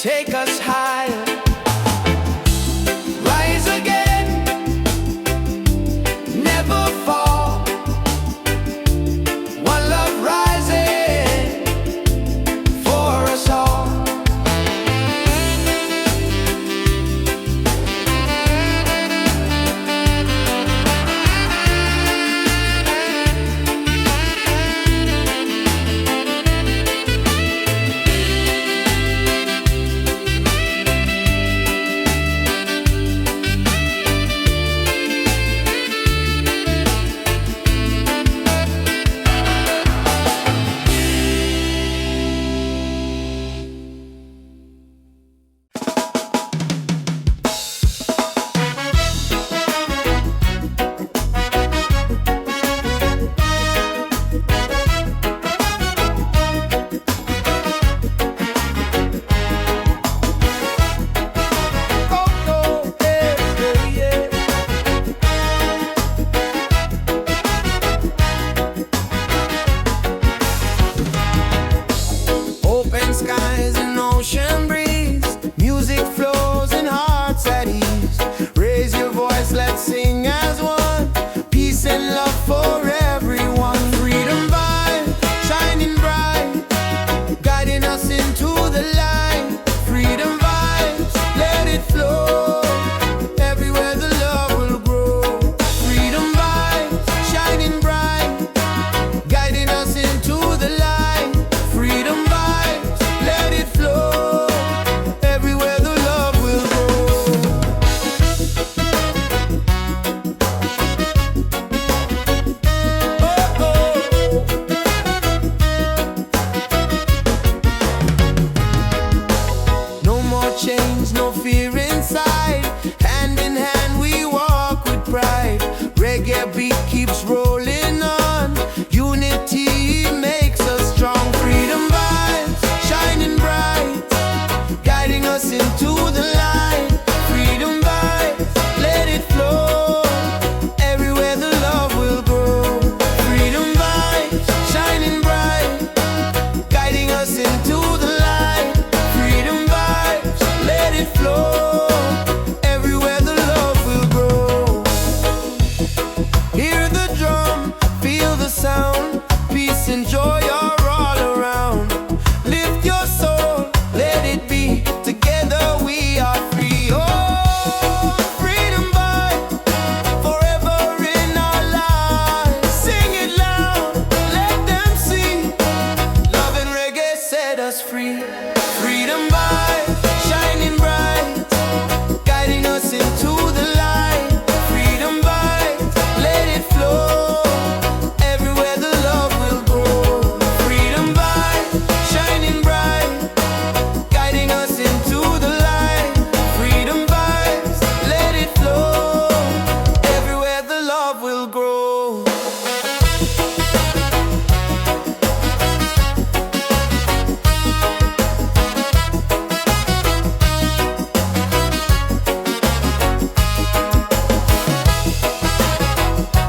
take us higher. Rise again, never fall. One love rising for us all. Skies and ocean breeze, music flows and hearts at ease. Raise your voice, let's sing as one. Peace and love for everyone. Freedom vibe, shining bright, guiding us into the light. Freedom vibes, let it flow. Everywhere the love will grow. Freedom vibes, shining bright, guiding us into the light. Freedom vibes, let it flow. Everywhere the love will grow. Oh, oh. No more chains, no fear inside. Hand in hand we walk with pride. Reggae beat keeps rolling on. Unity makes us strong. Freedom vibes, shining bright, guiding us into the light. Freedom vibes, let it flow. Everywhere the love will grow. Freedom vibes, shining bright, guiding us into the light. Freedom vibes, let it flow. Everywhere the love will grow. Hear the drum, feel the sound. Peace and joy are all around. Lift your soul, let it be. Together we are free. Oh, freedom vibe, forever in our lives. Sing it loud, let them see. Love and reggae set us free. Freedom vibe, shining bright, guiding us into the light. Freedom vibe, let it flow. Everywhere the love will grow. Freedom vibe, shining bright, guiding us into the light. Freedom vibes, let it flow. Everywhere the love will grow.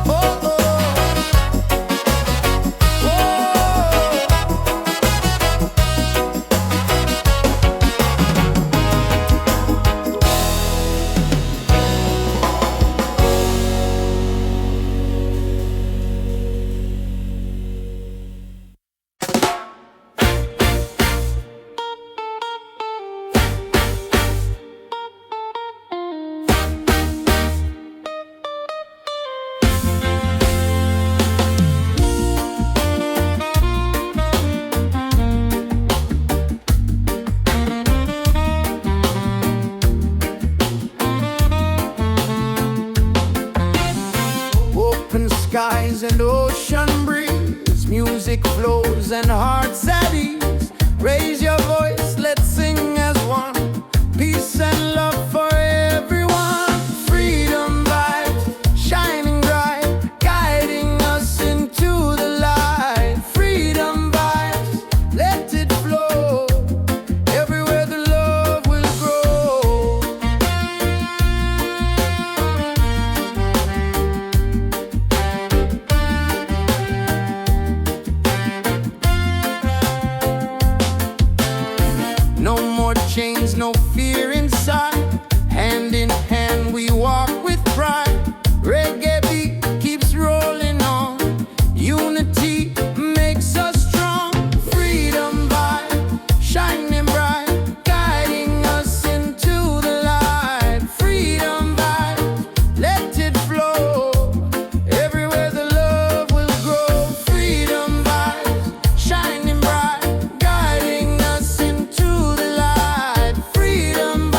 Oh, oh. Open skies and ocean breeze, music flows and hearts at ease. Raise your voice, let's sing as one. Peace and love for everyone. Freedom vibes, shining bright, guiding us into the light. Freedom vibes, let it flow. Everywhere the love will grow. chains, no fear inside. Hand in hand we walk with pride. Reggae beat keeps rolling on. Unity makes us strong. Freedom vibe, shining bright, guiding us into the light. Freedom vibe, let it flow. Everywhere the love will grow. Freedom vibes, shining bright, guiding us into the light. Freedom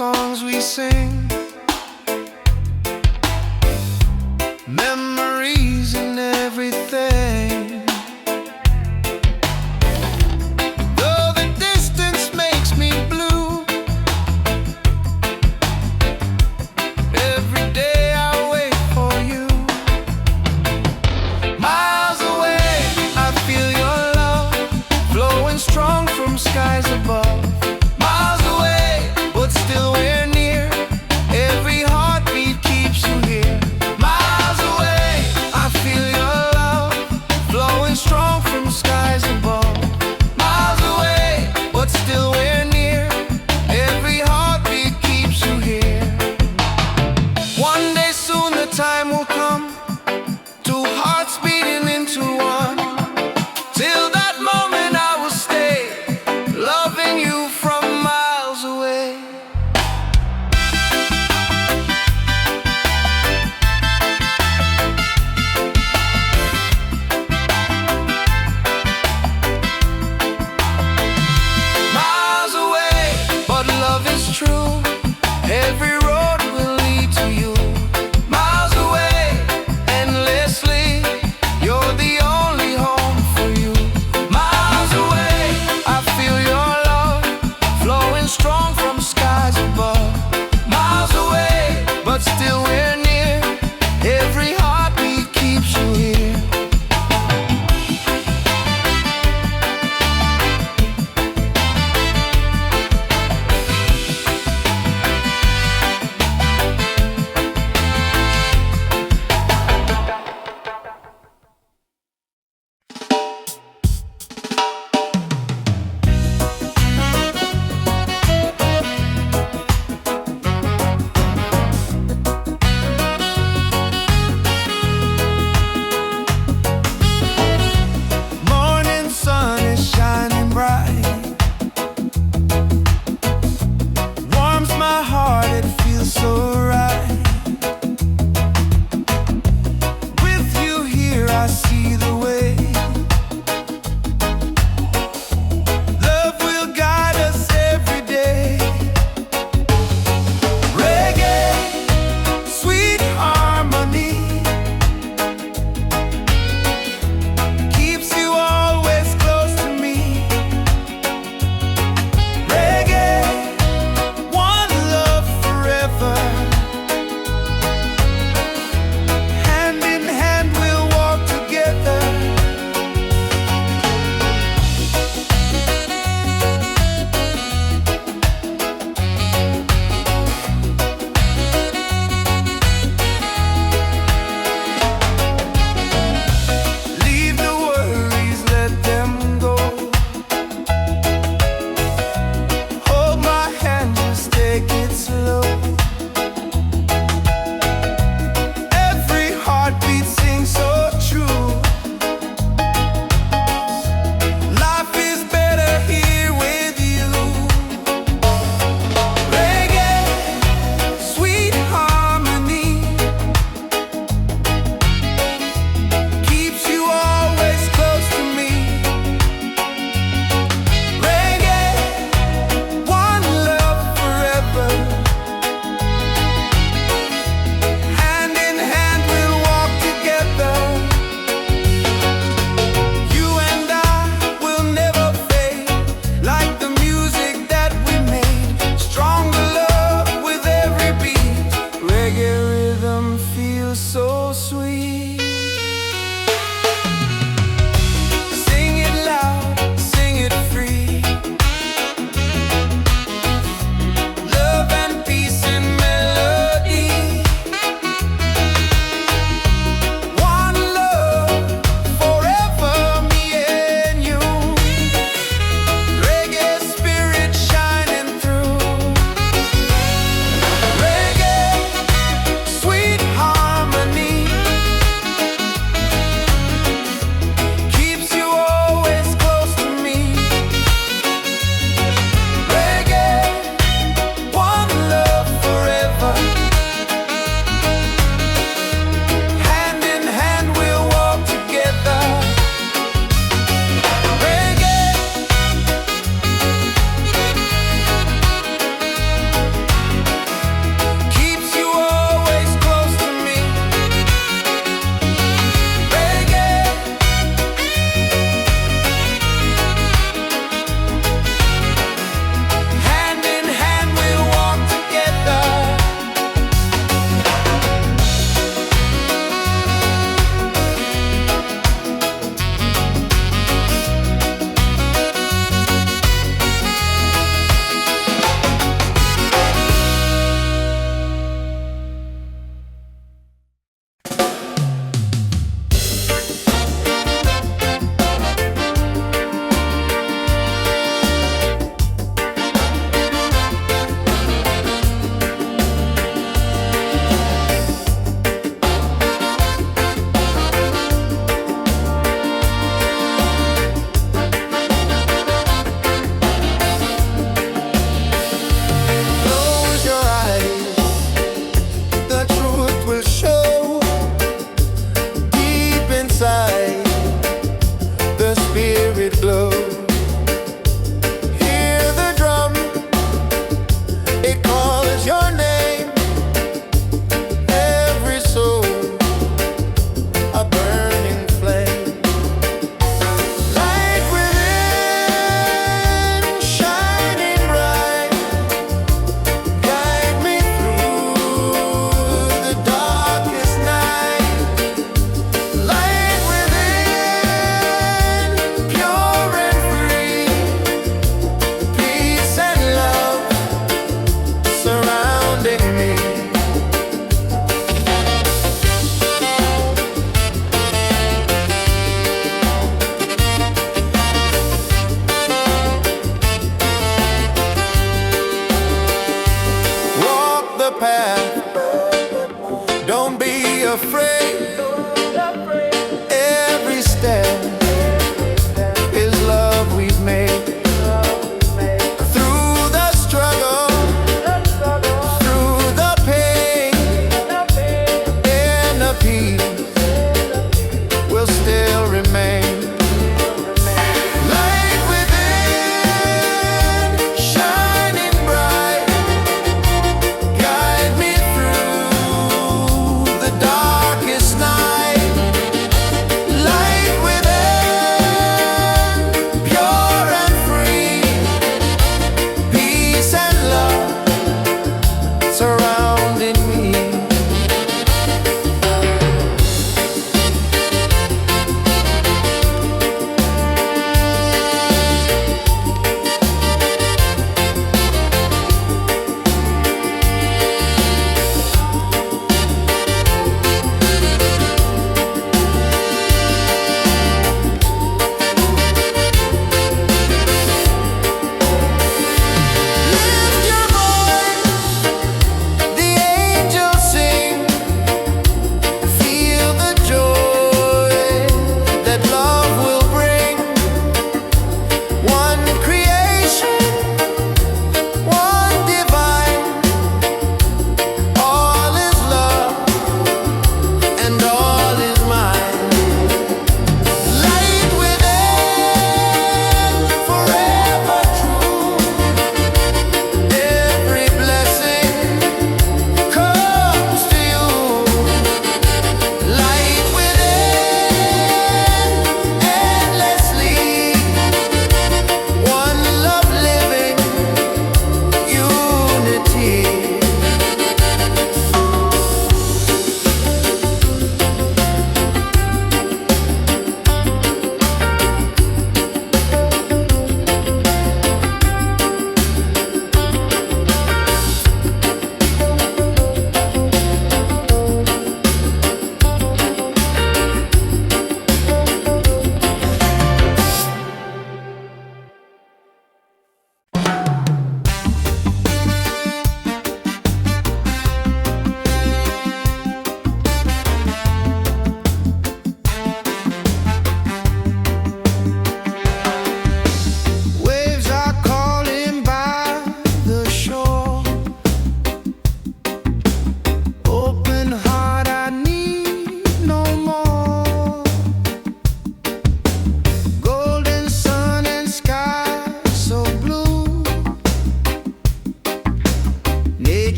songs we sing, memories and everything. Though the distance makes me blue, every day I wait for you. Miles away, I feel your love flowing strong from skies above. Miles away, but still we're near.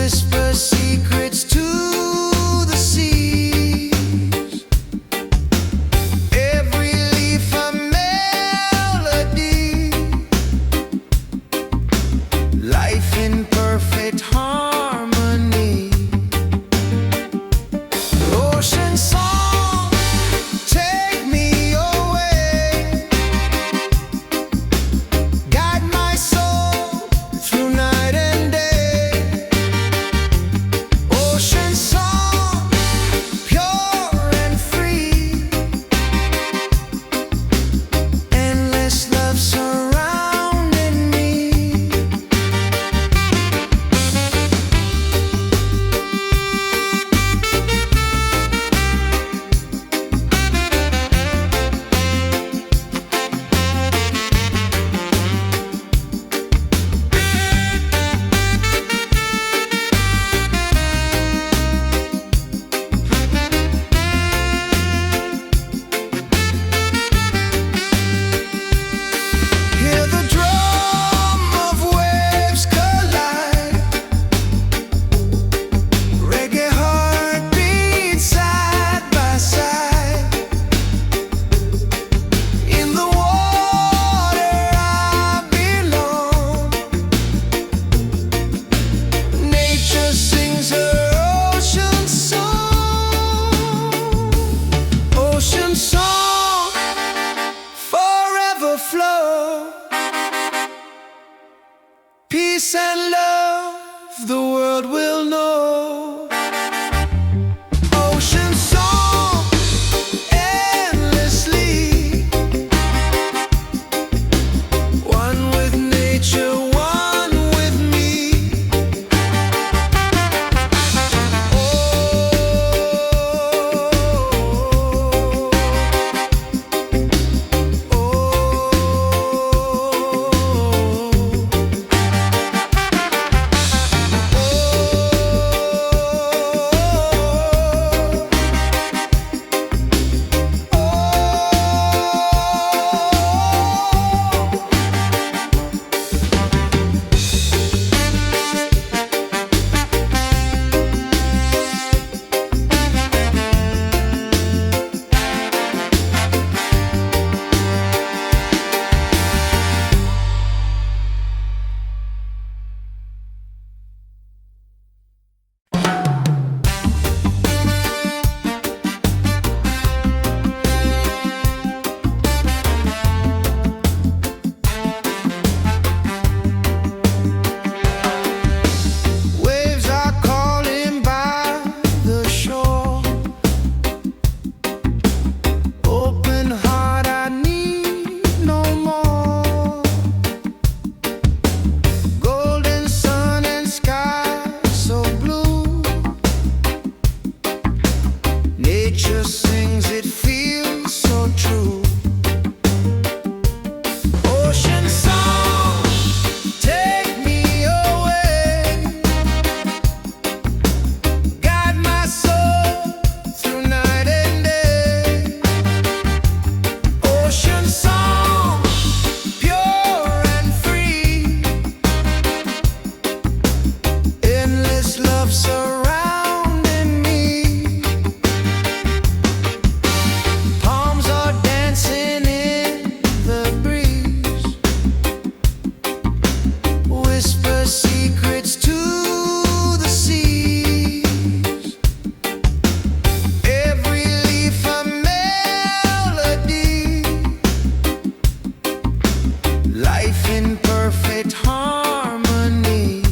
whisper secrets to the seas. Every leaf a melody, life in perfect harmony. Ocean song, take me away, guide my soul through night and day. Ocean song, pure and free, endless love surrounding me. Hear the drum of waves collide, reggae heartbeats side by side. In the water I belong, nature sings her ocean song. Ocean song, forever flow. Peace and love the world will know. Ocean song, endlessly, one with nature, one with me. Waves are calling by the shore. Open heart, I need no more. Golden sun and sky so blue. Nature sings, it feels so true. Ocean song, take me away, guide my soul through night and day. Ocean song, pure and free, endless love surrounding me. Palms are dancing in the breeze, whisper secrets to the seas. Every leaf a melody, life in perfect harmony.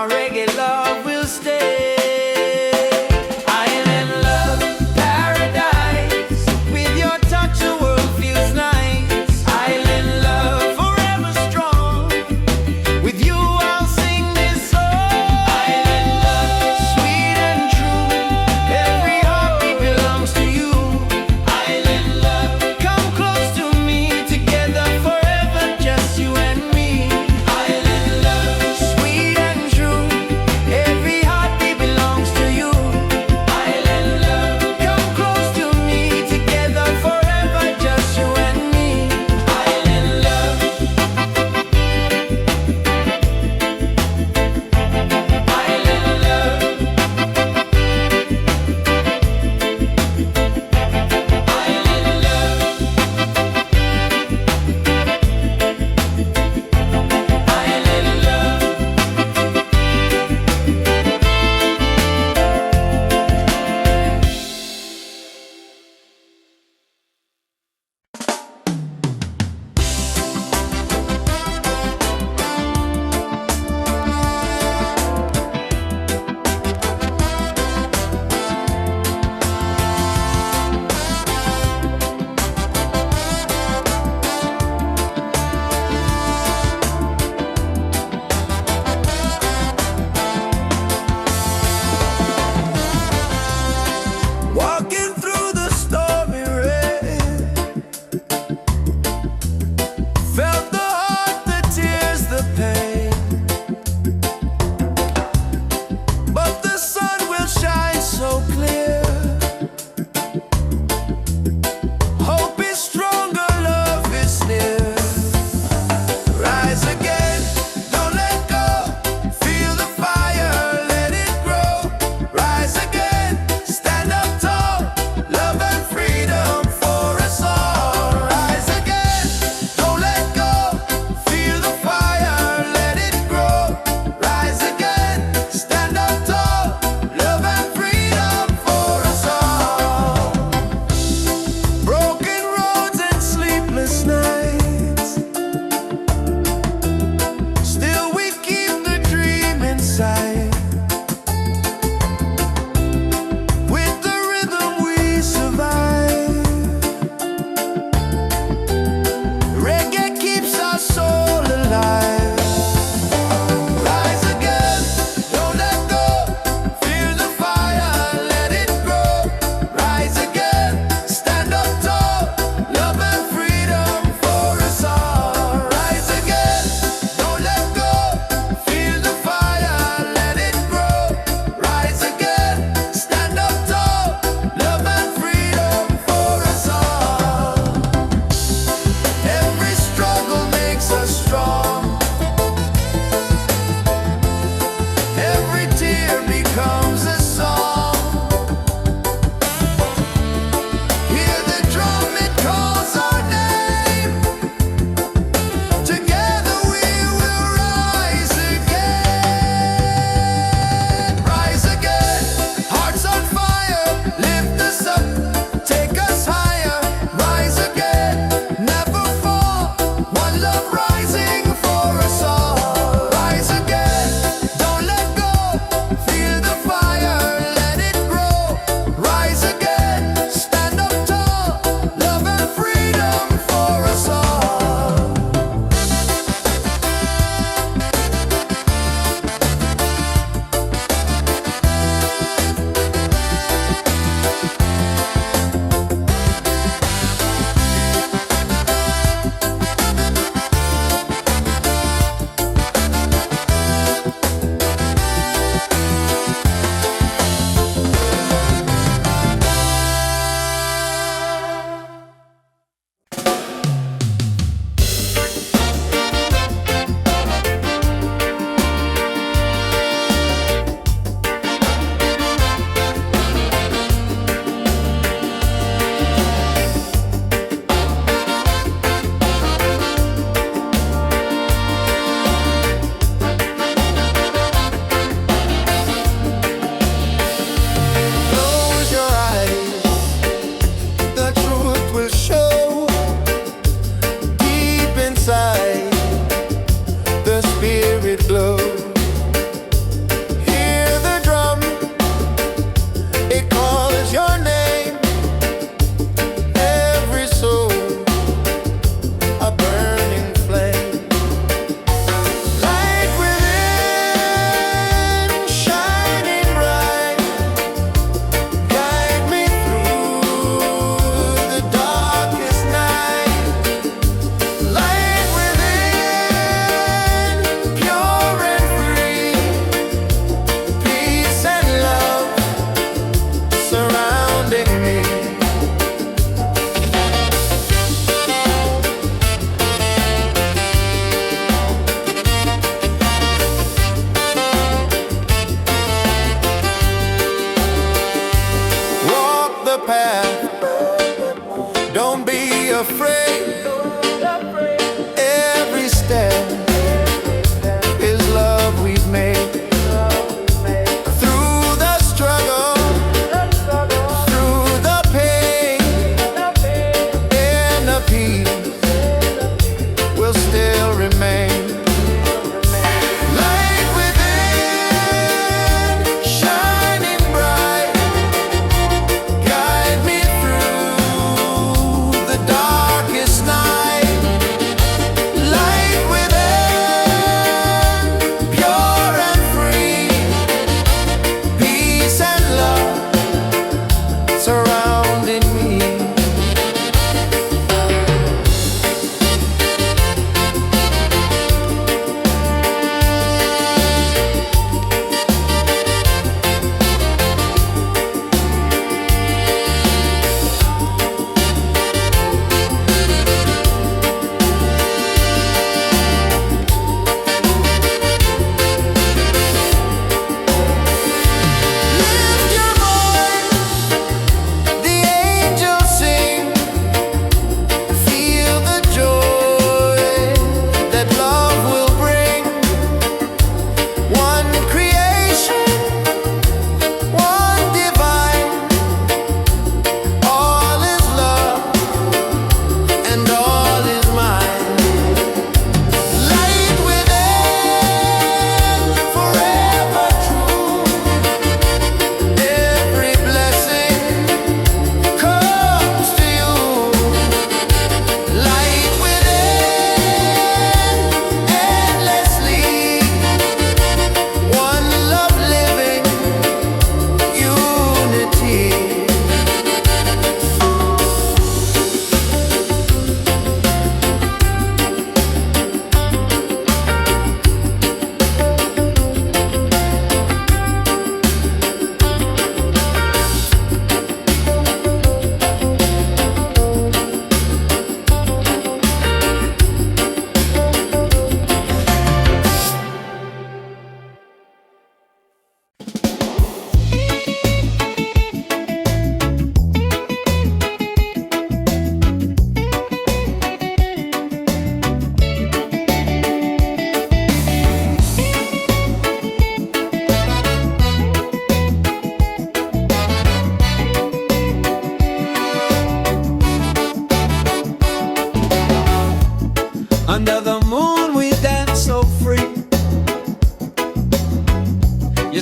our reggae love will stay. Island love, paradise. With your touch, the world feels nice. Island love, forever strong. With you, I'll sing this song. Island love, sweet and true. Every heartbeat belongs to you. Island love, come close to me. Together forever, just you and me. Island love, sweet and true.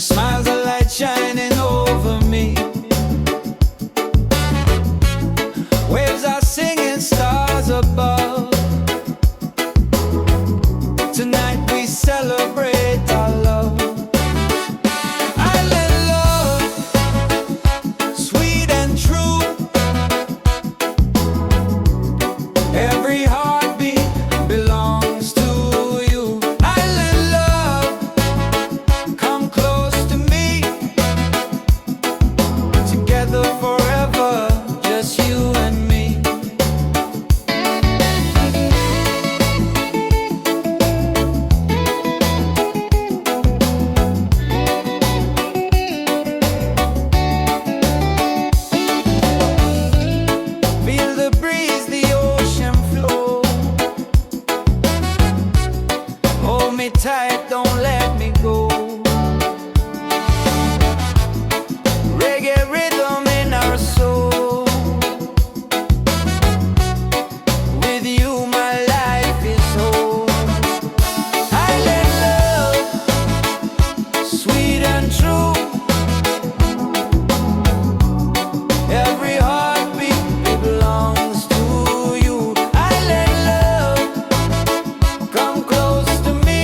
Your smile's a light shining over me. Waves are singing, stars above. Tonight we celebrate our love. Island love, sweet and true. Every heartbeat belongs to you. Island love, come close to me. Together forever, just you and me. Feel the breeze, the ocean flow. Hold me tight, don't let me go. Reggae rhythm in our soul. With you my life is whole. Island love, sweet and true. Every heartbeat belongs to you. Island love, come close to me.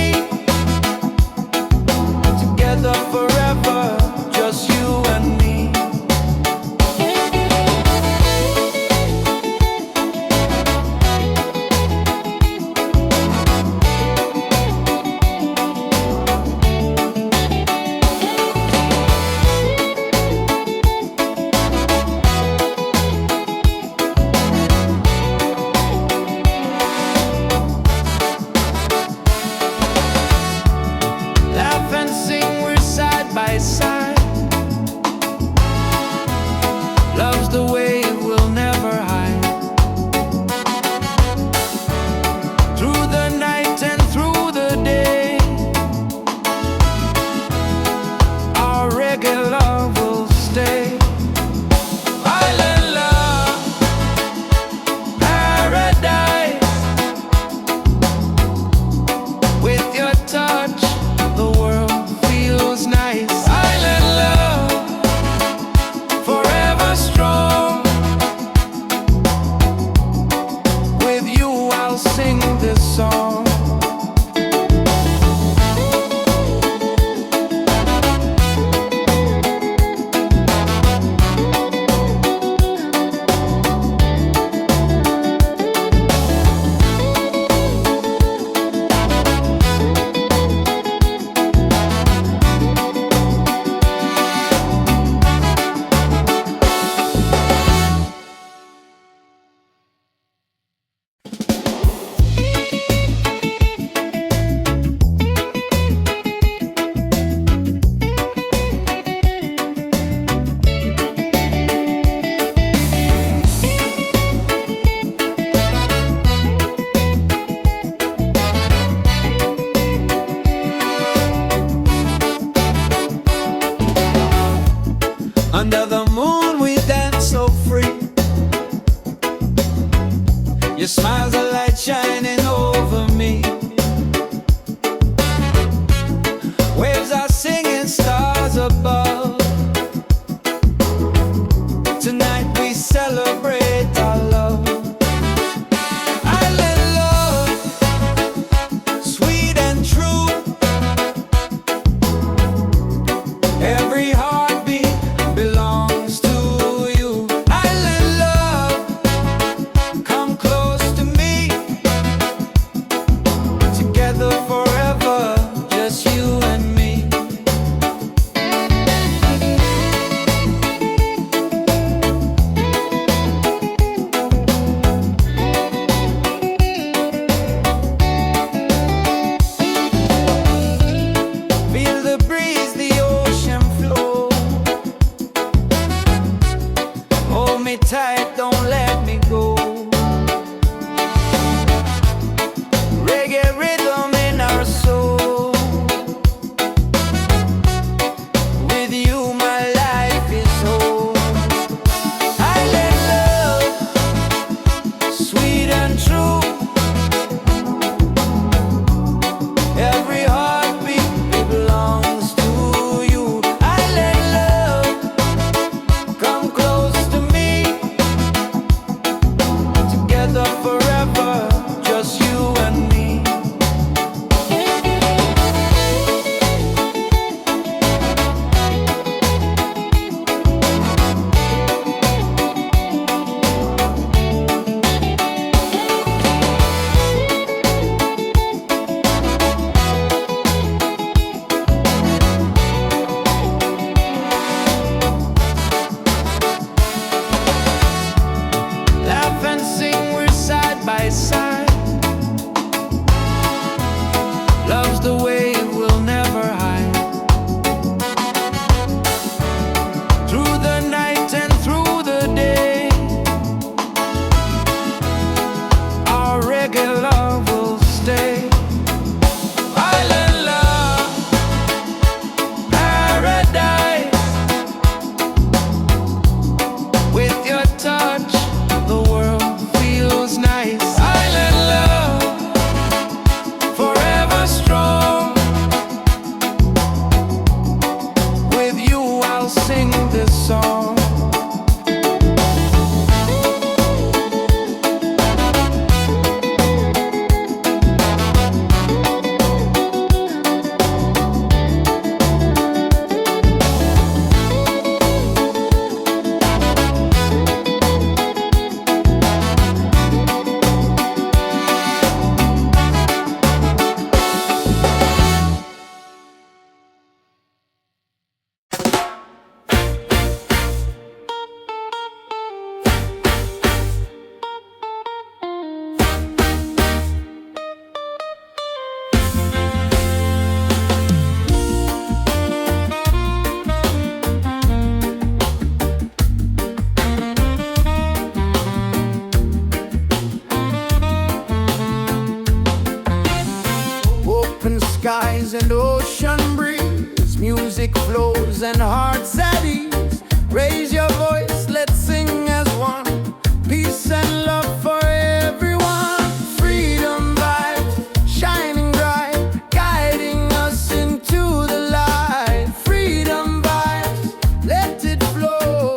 rhythmic flows and hearts at ease. Raise your voice, let's sing as one. Peace and love for everyone. Freedom vibes, shining bright, guiding us into the light. Freedom vibes, let it flow.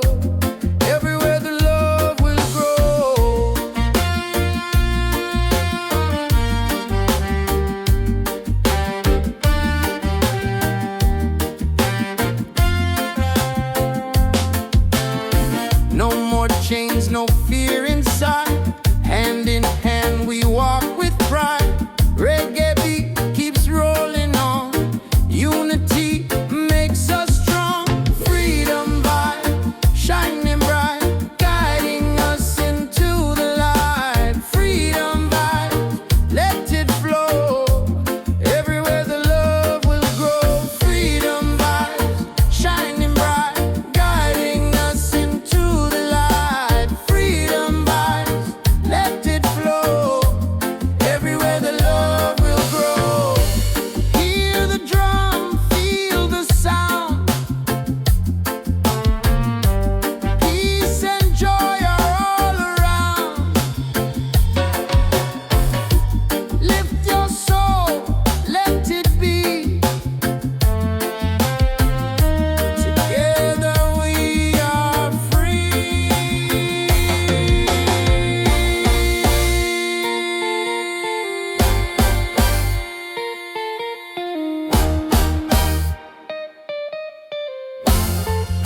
Everywhere the love will grow. No more chains, no fear inside. Hand in hand we walk with pride. Reggae beat keeps rolling on. Unity makes us strong. Freedom vibe, shining bright, guiding us into the light. Freedom vibe, let it flow. Everywhere the love will grow. Freedom vibes, shining bright, guiding us into the light. Freedom vibes, let it flow. Everywhere the love will grow. Hear the drum, feel the sound. Peace and joy are all around. Lift your soul, let it be. Together we are free.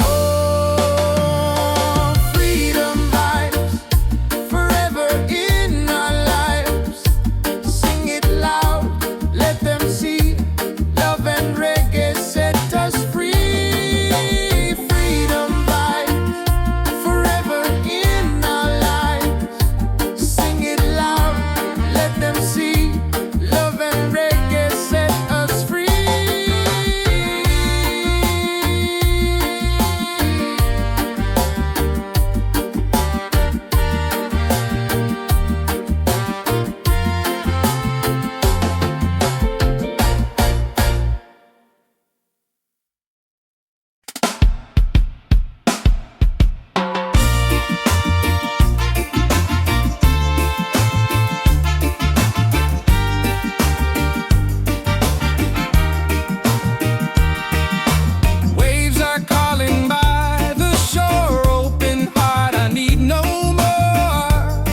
Oh, freedom vibes, forever in our lives. Sing it loud, let them see. Love and reggae set us free. Freedom vibes, forever in our lives. Sing it loud, let them see. Love and reggae set us free. Waves are calling by the shore. Open heart, I need no more.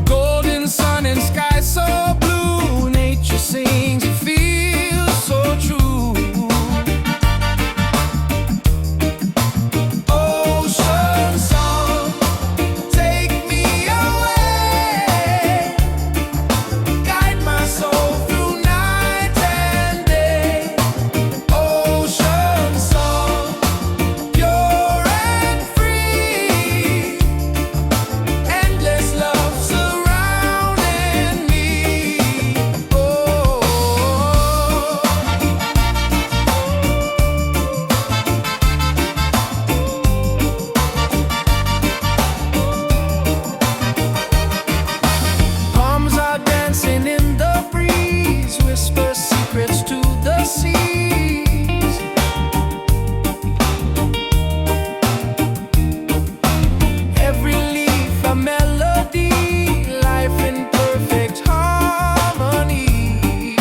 Golden sun and sky so blue. Nature sings, it feels so true. Ocean song, take me away. Guide my soul through night and day. Ocean song, pure and free. Endless love surrounding me. Oh. Palms are dancing in the breeze. Whisper secrets to the seas. Every leaf a melody. Life in perfect harmony.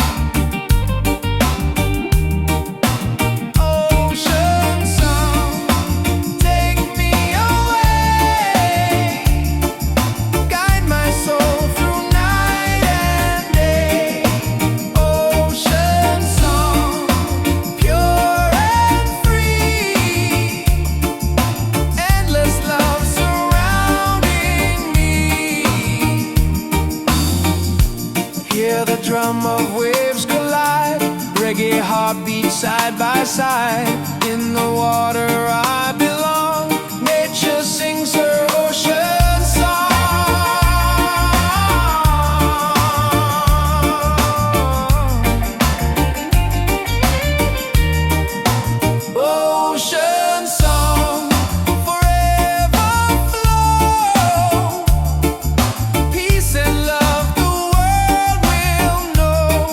Ocean song, take me away. Guide my soul through night and day. Ocean song, pure and free. Endless love surrounding me. Hear the drum of waves collide. Reggae heartbeat side by side. In the water I belong. Nature sings her ocean song. Ocean song, forever flow. Peace and love the world will know.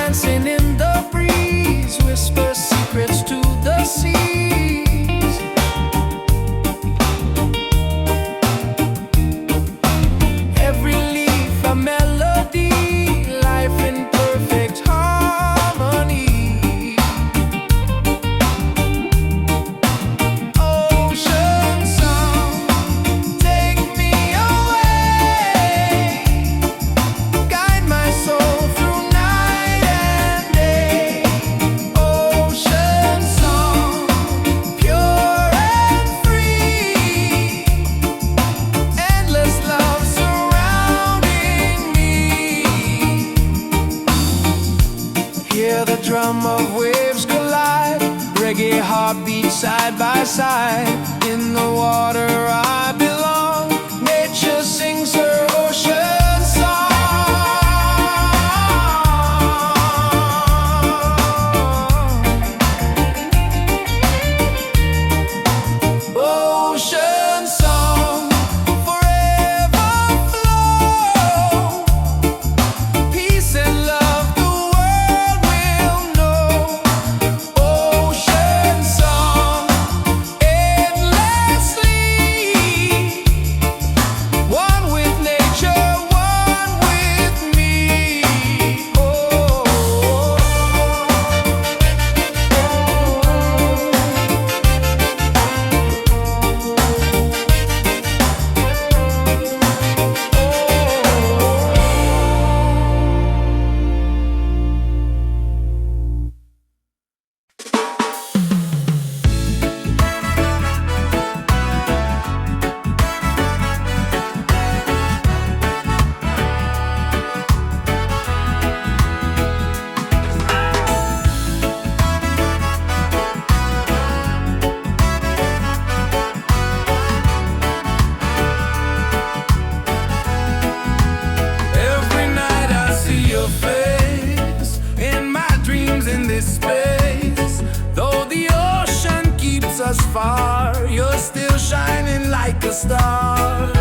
dancing in the breeze, whisper secrets to the seas. Every leaf a melody, life in perfect harmony. Ocean song, take me away, guide my soul through night and day. Ocean song, pure and free, endless love surrounding me. Hear the drum of waves collide, reggae heartbeat side by side. In the water I belong, nature sings her ocean song. Ocean song, forever flow, peace and love the world will know. Ocean song, endlessly, one with nature, one with me. Every night I see your face in my dreams in this space. Though the ocean keeps us far, you're still shining like a star.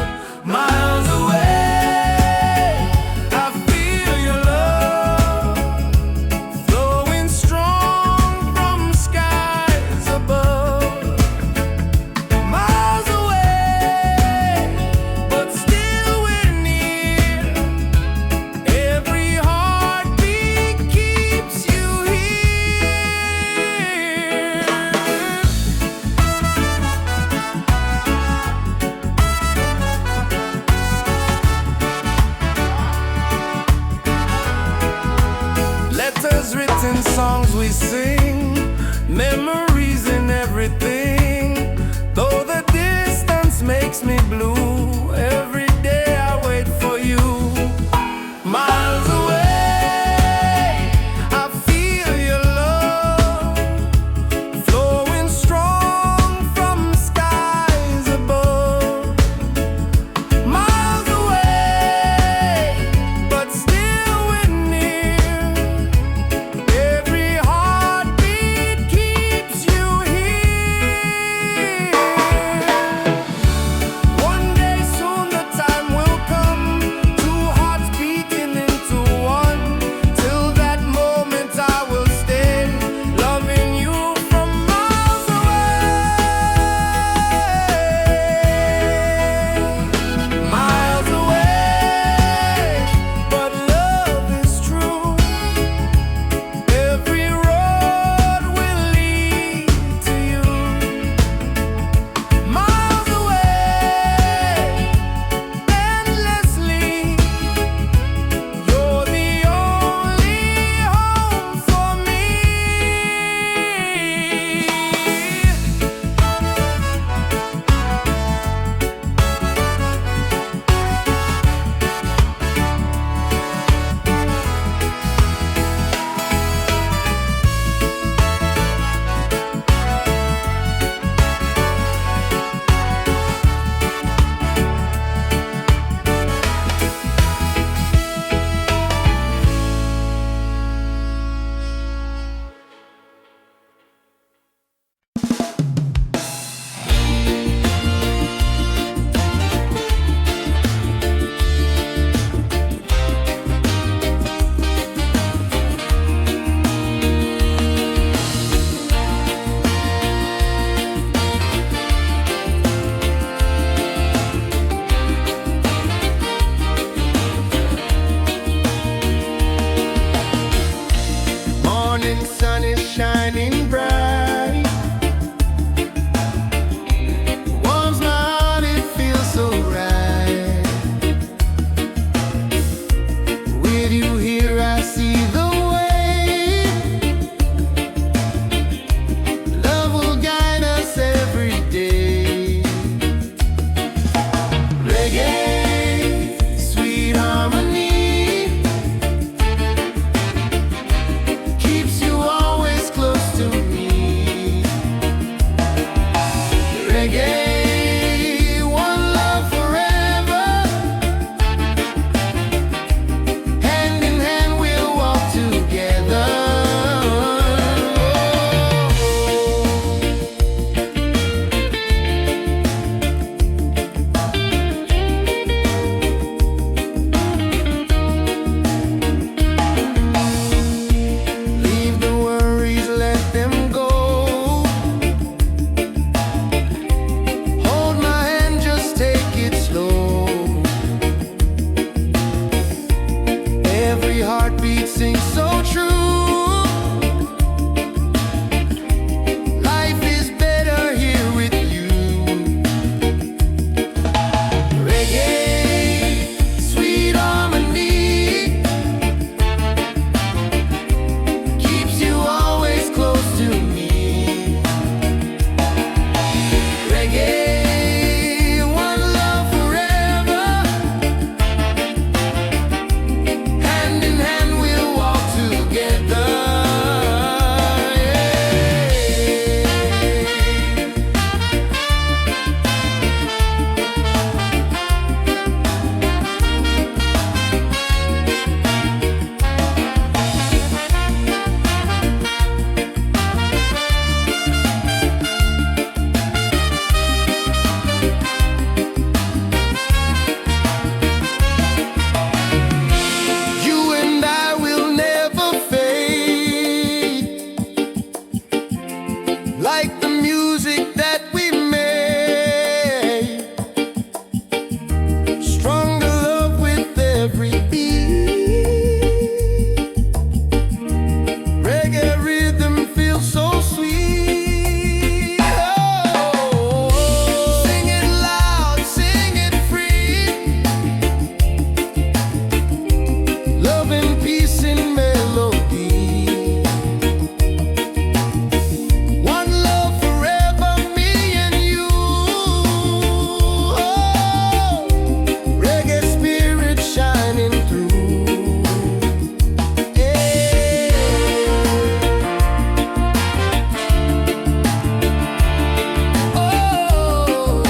Miles away, I feel your love flowing strong from skies above. Miles away, but still we're near. Every heartbeat keeps you here. Letters written, songs we sing, memories in everything. Though the distance makes me blue, every day I wait for you. Miles away, I feel your love flowing strong from skies above. Miles away, but still we're near. Every heartbeat keeps you here. One day morning sun is shining bright. Warms my heart, it feels so right. With you here I see the way. Love will guide us every day. Reggae, sweet harmony, keeps you always close to me. Reggae, one love forever. Hand in hand we'll walk together. Leave the worries, let them go. Hold my hand, just take it slow. Every heartbeat sings so true. Life is better here with you. Reggae, sweet harmony, keeps you always close to me. Reggae, one love forever. Hand in hand we'll walk together. You and I will never fade, like the music that we made. Stronger love with every beat. Reggae rhythm feels so sweet. Oh, sing it loud, sing it free. Love and peace in melody. One love forever, me and you. Oh, reggae spirit shining through. Yeah. Oh.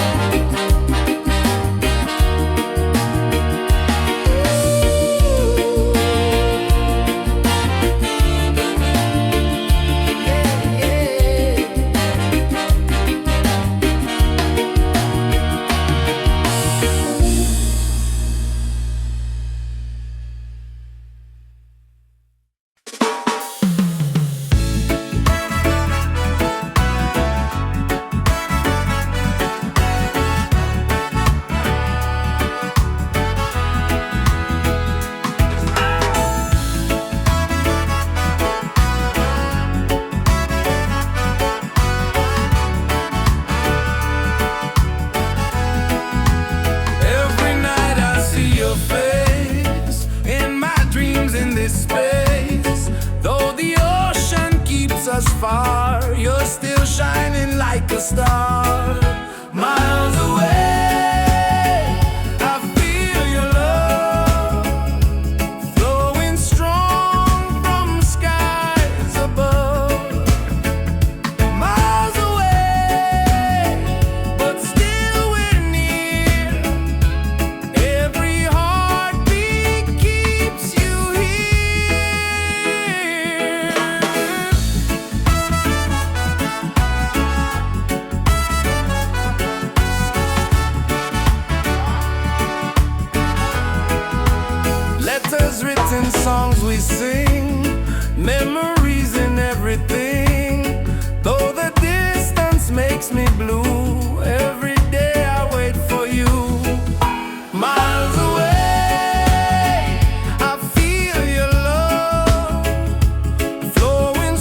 Every night I see your face in my dreams in this space. Though the ocean keeps us far, you're still shining like a star. Miles away, I feel your love flowing strong from skies above. Miles away, but still we're near. Every heartbeat keeps you here. Letters written, songs we sing, memories in everything. Though the distance makes me blue, every day I wait for you. Miles away, I feel your love flowing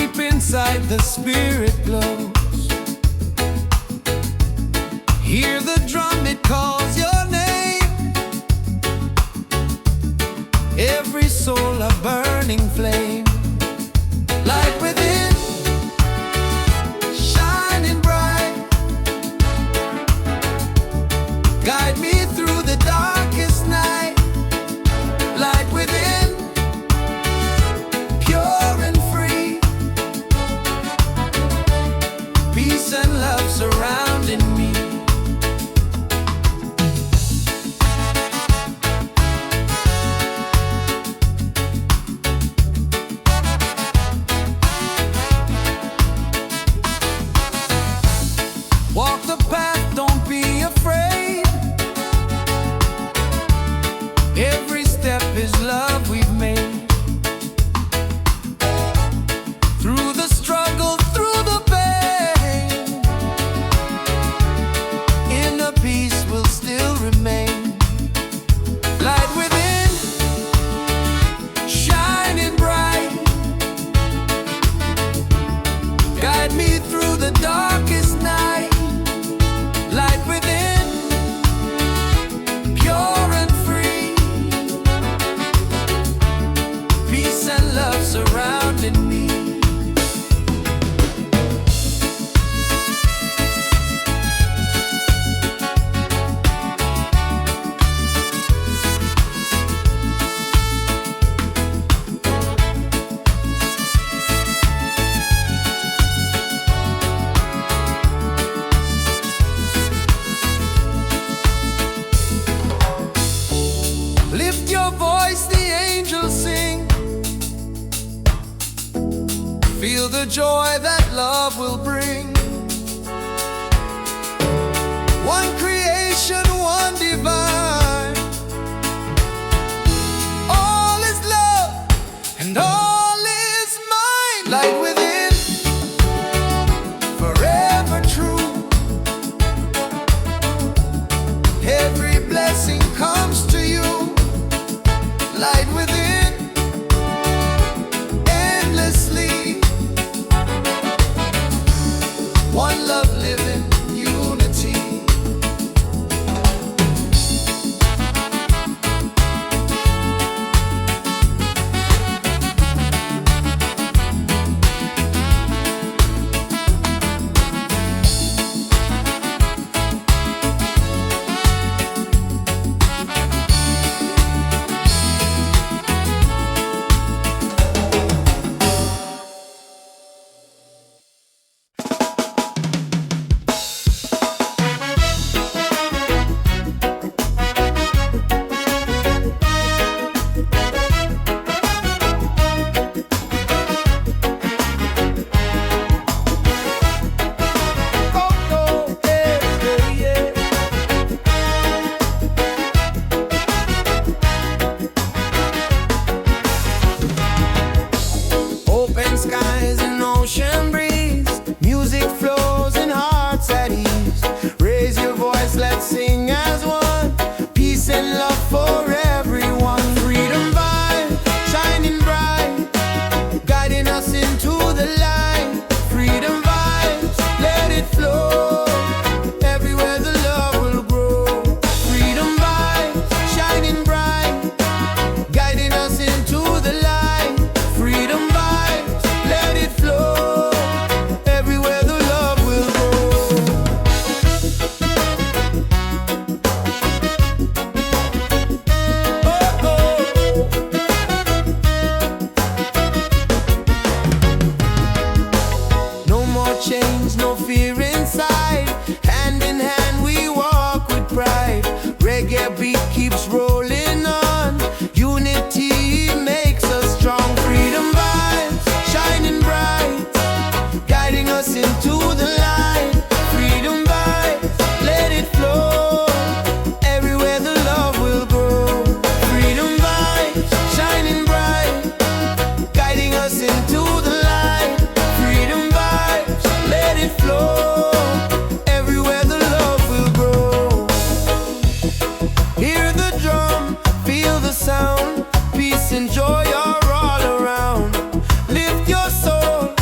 Deep inside the spirit glows. Hear the drum, it calls your name. Every soul a burning flame. Light within, shining bright. Guide me through the darkest night. Light within, pure and free. Peace and love surrounding me. Walk the path, don't be afraid. Every step is love we've made. Through the struggle, through the pain, inner peace will still remain. Light within, shining bright. Guide me through the darkest night. Light within, pure and free. Peace and love surrounding me. Lift your voice, the angels sing. Feel the joy that love will bring. One creation, one divine. All is love and all is mine. Light within, forever true. Every blessing comes to you. Light within, endlessly. One love living, unity. Open skies and ocean breeze. Music flows in hearts at ease. Raise your voice, let's sing as one. Peace and love for everyone. Freedom vibe, shining bright, guiding us into the light. Freedom vibes, let it flow. Everywhere the love will grow. Freedom vibes, shining bright, guiding us into the light. Freedom vibes, let it flow. Everywhere the love will grow. Oh, oh. No more chains, no fear inside. Hand in hand we walk with pride. Reggae beat keeps rolling on. Unity makes us strong. Freedom vibes, shining bright, guiding us into the light. Freedom vibes, let it flow. Everywhere the love will grow. Freedom vibes, shining bright, guiding us into the light. Freedom vibes, let it flow. Everywhere the love will grow. Hear the drum, feel the sound. Peace and joy are all around. Lift your soul,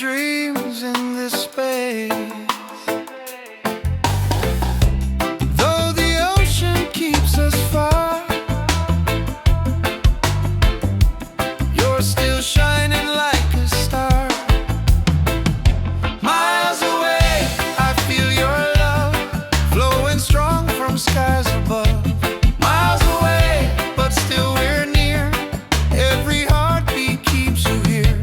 dreams in this space. Though the ocean keeps us far, you're still shining like a star. Miles away, I feel your love flowing strong from skies above. Miles away, but still we're near. Every heartbeat keeps you here.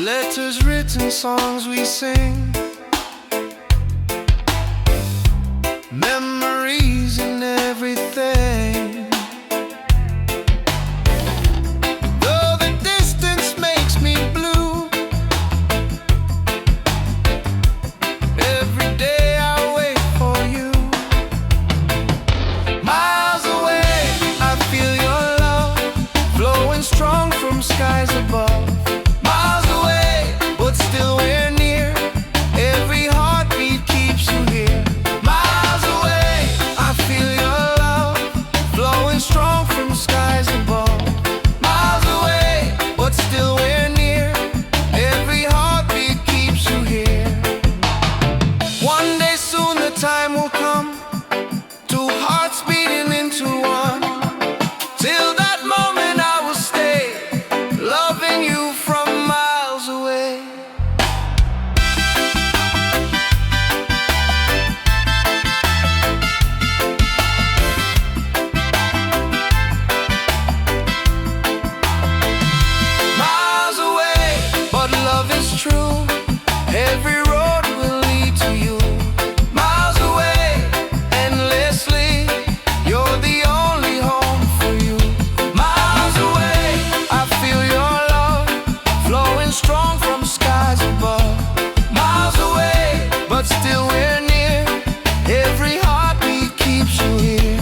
Letters written, songs we sing, memories and everything. Though the distance makes me blue, every day I wait for you. Miles away, I feel your love flowing strong from skies above. Miles away, but still we're near. Every heartbeat keeps you here. Miles away, I feel your love flowing strong from skies above. Miles away, but still we're near. Every heartbeat keeps you here. One day soon the time will come, two hearts beating into one. Till that moment I will stay, loving you from miles away. Miles away, but love is true. Every road will lead to you. Miles away, endlessly, you're the only home for you. Miles away, I feel your love flowing strong from skies above. Miles away, but still we're near. Every heartbeat keeps you here.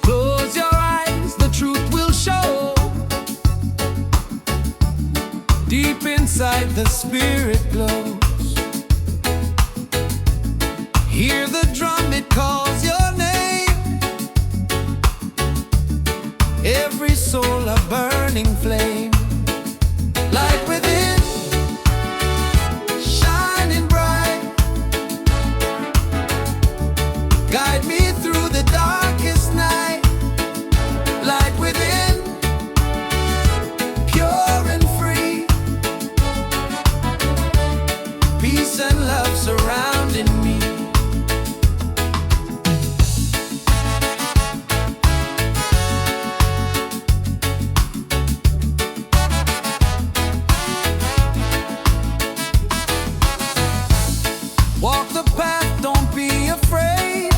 Close your eyes, the truth will show. Deep inside the spirit glows. Hear the drum, it calls your name. Every soul a burning flame. Light within, shining bright. Guide me through the darkest night. Light within, pure and free. Peace and love surrounding me. Walk the path, don't be afraid.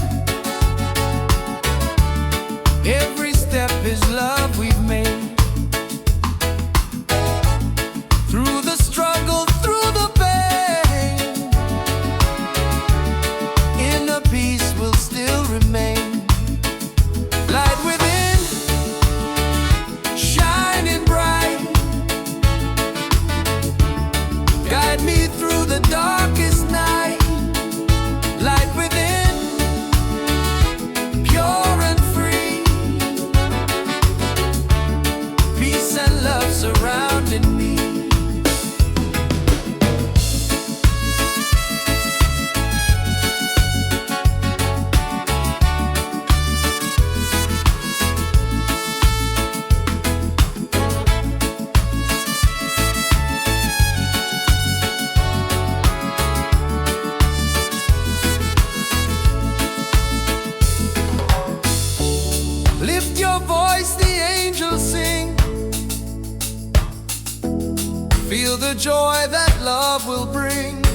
the joy that love will bring.